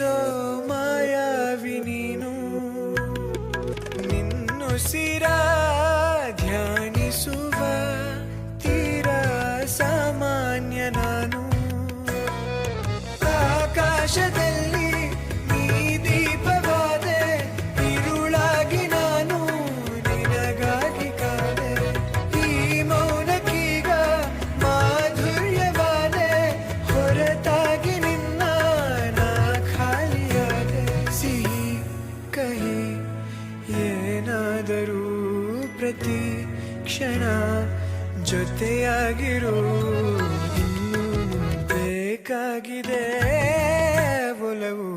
ಪ್ರೀತಿಸೋ ಮಾಯಾವಿ ನೀನು ನಿನ್ನುಸಿರ ಧ್ಯಾನಿಸುವ ತೀರಾ ಸಾಮಾನ್ಯ ನಾನು ಆಕಾಶದಲ್ಲಿ ನೀ ದೀಪವಾದೆ ഇരുಳಾಗಿ ನಾನು ನಿನಗಾಗಿ ಕಾದೆ ಈ ಮೌನಕ್ಕೀಗ ಮಾಧುರ್ಯವಾದೆ ಹೊರತಾಗಿ ನಿನ್ನ ನಾ ಖಾಲಿಯಾದೆ ಸಿಹಿ ಕಹಿ ಏನಾದರೂ ಪ್ರತಿ ಕ್ಷಣ ಜೊತೆಯಾಗಿರು ಇನ್ನು ಬೇಕಾಗಿದೆ ಒಲವು